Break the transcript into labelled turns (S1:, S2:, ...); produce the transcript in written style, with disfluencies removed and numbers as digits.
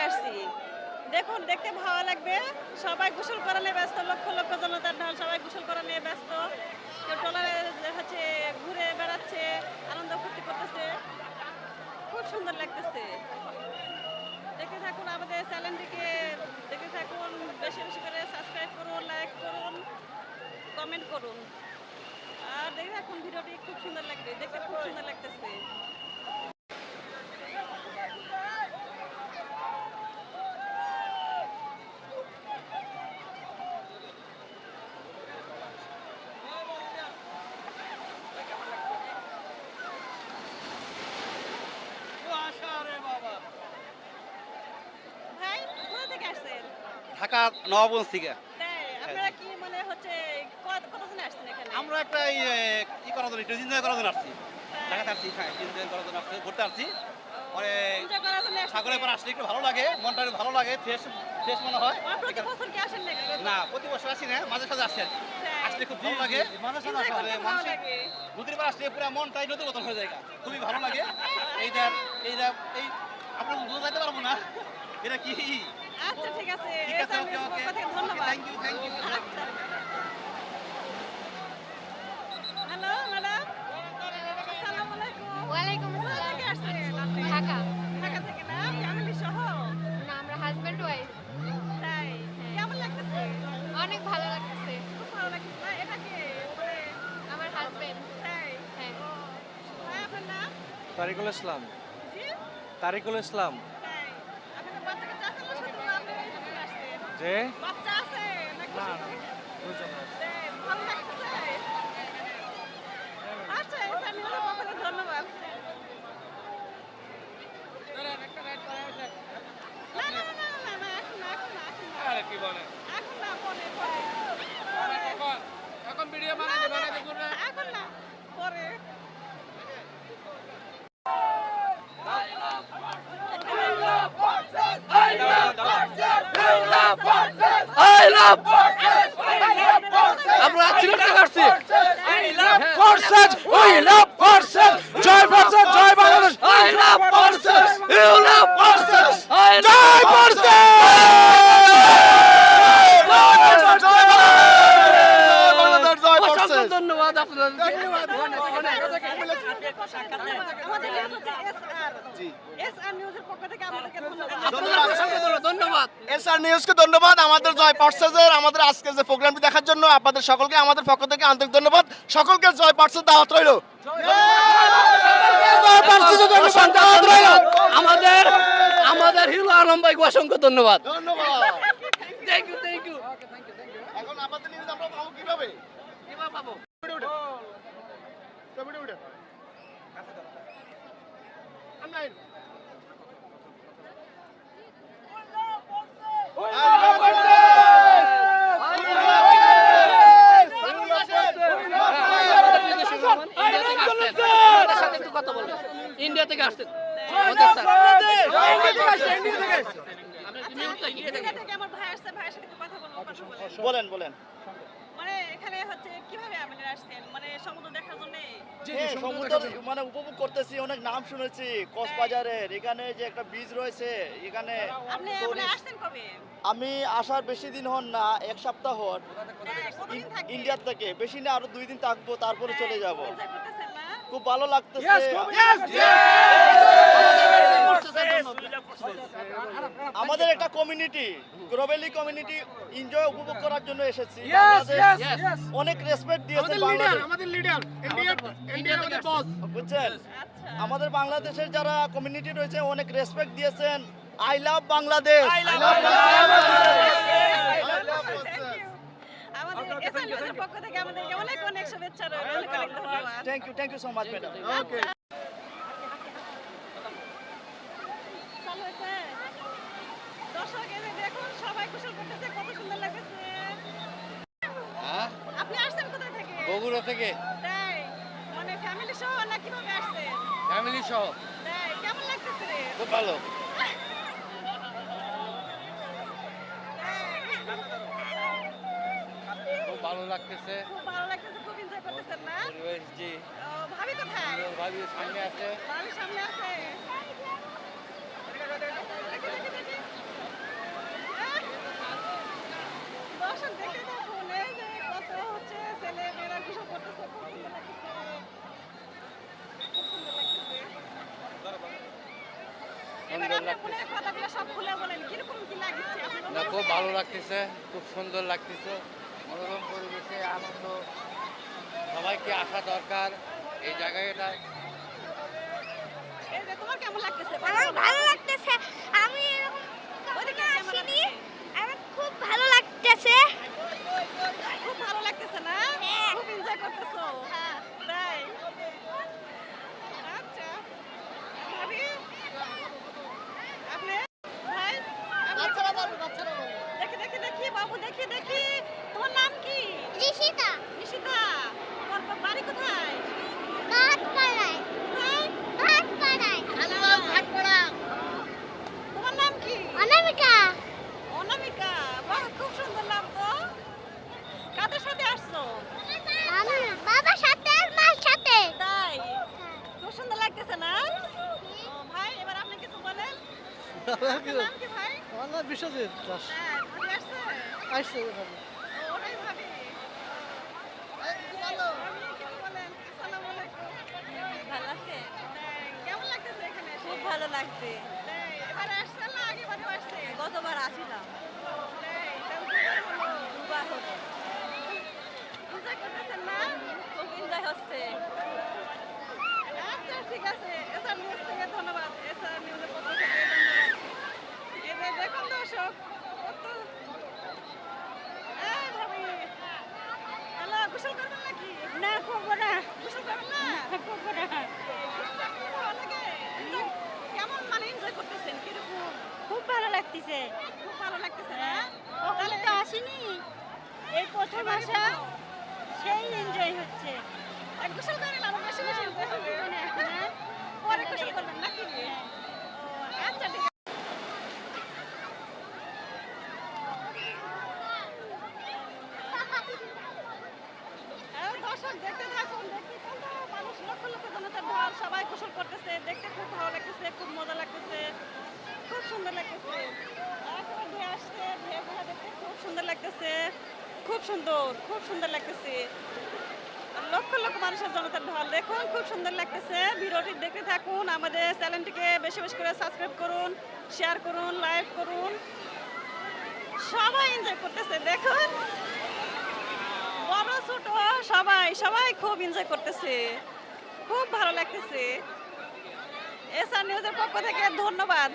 S1: আসছি। দেখুন, দেখতে ভালো লাগবে। সবাই গোসল করা নিয়ে ব্যস্ত, লক্ষ লক্ষ জনতার ঢল, সবাই গোসল করা নিয়ে ব্যস্ত। কেউ ট্রলারে হচ্ছে ঘুরে বেড়াচ্ছে, আনন্দ ফুর্তি করতেছে। খুব সুন্দর লাগতেছে। দেখতে থাকুন আমাদের চ্যানেলটিকে, দেখতে থাকুন, বেশি বেশি করে সাবস্ক্রাইব করুন, লাইক করুন, কমেন্ট করুন। আর দেখতে থাকুন, ভিডিওটি খুব সুন্দর লাগবে, দেখতে খুব সুন্দর লাগতেছে। ভাই, কোথা থেকে আসছেন?
S2: ঢাকা নবাবগঞ্জ থেকে।
S1: তাই, আপনারা কি মানে হচ্ছে কতজন আসছেন এখানে?
S2: আমরা একটা ই করার জন্য, একটু এনজয় করার জন্য আসছি। ঢাকাতে আসছি, হ্যাঁ, এনজয় করার জন্য আসছি, ঘুরতে আসছি। পরে
S1: এনজয় করার জন্য আসছেন?
S2: সাগরের পর আসলে একটু ভালো লাগে, মনটা একটু ভালো লাগে, ফ্রেশ ফ্রেশ মনে হয়।
S1: প্রতি বছর কি আসেন নাকি?
S2: না, প্রতি বছর আসি না, মাঝে সাঝে আসি আর কি।
S1: তাই।
S2: আসলে খুব ভালো লাগে।
S1: Enjoy করতে ভালো লাগে।
S2: নদীর পার আসলে পুরো মনটাই নদীর মতন হয়ে যায়, খুবই ভালো লাগে। এই আপনার বোঝাইতে পারবো না এটা কি।
S1: আচ্ছা, ঠিক আছে।
S2: ঠিক আছে,
S1: এসআর
S2: ওকে
S1: নিউজ
S2: ওকে,
S1: পক্ষ থেকে ধন্যবাদ।
S2: Thank you thank you.
S1: আচ্ছা। হ্যালো ম্যাডাম, আসসালামু আলাইকুম।
S3: ওয়ালাইকুম
S1: কোথা
S3: আসসালাম।
S1: থেকে আসছেন আপনি?
S3: ঢাকা।
S1: ঢাকা থেকে না? ফ্যামিলি সহ?
S3: না, আমরা হাজব্যান্ড ওয়াইফ।
S1: তাই, কেমন লাগতেছে?
S3: অনেক ভালো লাগতেছে।
S1: খুব ভালো লাগতেছে না? এটা কি মানে
S3: আমার হাজব্যান্ড।
S1: তাই?
S3: হ্যাঁ।
S1: ও, ভাই আপনার নাম?
S4: তারিকুল ইসলাম।
S1: জি?
S4: তারিকুল ইসলাম।
S1: তাই। আপনার বাচ্চা কাচ্চা আছে না সাথে? আপনি এখানে আসছেন?
S4: যে
S1: বাচ্চা আছে নাকি?
S4: না, না, দুজন আছে।
S1: তাই, ভালো লাগতেছে? আচ্ছা, এসআর নিউজের পক্ষ থেকে ধন্যবাদ। না, না, না, না, না, না, এখন না, এখন না, এখন না।
S4: আরে কি বলে?
S1: এখন না, পরে, পরে। পরে।
S4: এখন ভিডিও
S1: না, না, এখন না, পরে।
S4: আমরা সিলেক্ট করছি ফোর্সেস উই লাভ ফোর্সেস জয় ফোর্সেস জয় Bangladesh I love forces you love forces জয় ফোর্সেস ধন্যবাদ আপনাদের।
S1: এসআর নিউজের পক্ষ থেকে আমাদেরকে
S4: ধন্যবাদ।
S5: এসআর নিউজকে ধন্যবাদ, আমাদের জয় পার্সেসের আমাদের আজকে যে প্রোগ্রামটি দেখার জন্য আপনাদের সকলকে আমাদের পক্ষ থেকে আন্তরিক ধন্যবাদ। সকলকে জয় পার্সেস দাওয়াত রইল।
S4: আমাদের আমাদের হিরো আলম ভাইকে অসংখ্য ধন্যবাদ।
S5: ধন্যবাদ।
S4: Thank you thank you.
S5: এখন আপনাদের নিউজ আমরা পাবো কিভাবে?
S4: এবার পাবো। ইন্ডিয়া থেকে আসছেন
S1: আমার ভাই আসছে, ভাইয়ের সাথে একটু কথা বলবো, কথা বলেন।
S5: বলেন বলেন।
S1: মানে এখানে হচ্ছে কিভাবে আপনারা আসছেন? মানে সমুদ্র দেখার জন্য?
S5: হ্যাঁ, সমুদ্র মানে উপভোগ করতেছি, অনেক নাম শুনেছি কক্সবাজারের। এখানে যে একটা বীজ রয়েছে এখানে
S1: আপনি মানে আসছেন কবে?
S5: আমি আসার বেশি দিন হন না, এক সপ্তাহ হন।
S1: কতদিন থাকবেন?
S5: ইন্ডিয়া থেকে বেশি না, আরো 2 দিন থাকবো, তারপরে চলে যাব।
S1: এনজয় করতেছেন না?
S5: খুব ভালো লাগতেছে। আমাদের একটা কমিউনিটি, গ্লোবালি কমিউনিটি এনজয় উপভোগ করার জন্য এসেছি। বাংলাদেশ অনেক রেসপেক্ট দিয়েছে বাংলাদেশ, বুঝছেন?
S1: আচ্ছা।
S5: আমাদের বাংলাদেশের যারা কমিউনিটি রয়েছে অনেক রেসপেক্ট দিয়েছেন। I love Bangladesh.
S1: আমাদের এসআর নিউজের পক্ষ থেকে আমাদেরকে অনেক অনেক শুভেচ্ছা রইল, অনেক অনেক ধন্যবাদ।
S5: Thank you so much madam.
S1: Okay. চালু হয়েছে? দর্শক এই যে দেখুন, সবাই গোসল করতেছে, কত সুন্দর লাগতেছে। আপনি আসছেন কোথা থেকে?
S4: বগুড়া থেকে
S1: তাই, মানে ফ্যামিলি সহ না কিভাবে আসছেন?
S4: ফ্যামিলি সহ।
S1: তাই, কেমন লাগতেছে?
S4: খুব ভালো। খুব ভালো লাগতেছে।
S1: খুব ভালো লাগতেছে, খুব এনজয় করতেছেন না?
S4: জি।
S1: ও, ভাবি কোথায়?
S4: ভাবি সামনে আছে।
S1: ভাবি সামনে আছে। দেখি, দেখি, দেখি। দর্শক দেখতে থাকুন এই যে কত হচ্ছে ছেলে মেয়েরা গোসল করতেছে খুব সুন্দর লাগতেছে খুব সুন্দর লাগতেছে এবার আপনার মনের কথাগুলো সব খুলে বলেন কিরকম কি লাগছে
S4: না খুব ভালো লাগতেছে, খুব সুন্দর লাগতেছে, মনোরম পরিবেশে আনন্দ, সবাইকে আসা দরকার এই জায়গাটায়।
S1: এই যে তোমার কেমন লাগতেছে
S6: আমার ভালো লাগতেছে। আমি এরকম
S1: ওদিকে
S6: কখনো
S1: ক্যামেরা
S6: আসিনি।
S1: দিকে।
S6: আমার খুব ভালো লাগতেছে।
S1: খুব ভালো লাগতেছে না
S6: হ্যাঁ।
S1: খুব এনজয় করতেছো
S6: হ্যাঁ।
S1: তাই আচ্ছা ভাবি আপনি ভাই
S6: বাচ্চারা বলো, বাচ্চারা বলো।
S1: দেখি দেখি দেখি বাবু দেখি দেখি তোমার নাম কি
S6: ঋষিতা,
S1: নিশিতা তোমার বাড়ি কোথায়
S6: ভাটপাড়ায়,
S1: কোথায়?
S6: ভাটপাড়ায়। ভাটপাড়া।
S1: তোমার নাম কি
S6: অনামিকা।
S1: অনামিকা বাহ খুব সুন্দর নাম তো কাদের সাথে আসছো
S6: আমি বাবার সাথে আর মার সাথে।
S1: তাই খুব সুন্দর লাগতেছে না ও ভাই এবার আপনি কিছু বলেন আপনার নাম কি ভাই
S5: বিশ্বজিৎ দাস
S1: হ্যাঁ ভাবি আসছে
S5: আসছে
S1: ও, ওটাই ভাবি ভাবি, কিছু বলেন। আসসালামু আলাইকুম।
S7: ভালো লাগছে,
S1: তাই, কেমন লাগতেছে এখানে এসে?
S7: খুব ভালো লাগছে।
S1: তাই, এবারে আসছেন না আগেবারেও আসছে
S7: গতবার আসিলাম,
S1: তাই, তাহলে দুবার হলো।
S7: দুবার হলো,
S1: এনজয় করতেছেন না
S7: খুব এনজয় হচ্ছে।
S1: আচ্ছা ঠিক আছে এসআর নিউজ থেকে ধন্যবাদ এসআর নিউজের পক্ষ থেকে ধন্যবাদ এই যে দেখুন দর্শক কত এই ভাবি হ্যালো গোসল করবেন নাকি
S6: না, করবো না,
S1: গোসল করবেন না
S6: করবো না।
S1: ভালো লাগে কেমন মানে এনজয় করতেছেন কিরকম
S6: খুব ভালো লাগতেছে।
S1: খুব ভালো লাগতেছে না
S6: ওখানে তো আসিনি, এই প্রথম আসা, সেই এনজয় হচ্ছে।
S1: এক গোসল করেন আরো বেশি বেশি enjoy হবে।
S6: হ্যাঁ।
S1: পরে গোসল করবেন নাকি ও, আচ্ছা ঠিক আছে দর্শক দেখতে থাকুন দেখতে কত মানুষ লক্ষ লক্ষ জনতার ঢল সবাই গোসল করতেছে দেখতে খুব ভালো লাগতেছে খুব মজা লাগতেছে খুব সুন্দর লাগতেছে একেবারে ধুয়ে আসছে ধুয়ে ঘোরা দেখতে খুব সুন্দর লাগতেছে খুব সুন্দর লাগতেছে আর লক্ষ লক্ষ মানুষের জনতার ঢল দেখুন খুব সুন্দর লাগতেছে ভিডিওটি দেখতে থাকুন আমাদের চ্যানেলটিকে বেশি বেশি করে সাবস্ক্রাইব করুন শেয়ার করুন লাইক করুন সবাই এনজয় করতেছে দেখুন বড় ছোট সবাই সবাই খুব এনজয় করতেছে খুব ভালো লাগতেছে এসআর নিউজের পক্ষ থেকে ধন্যবাদ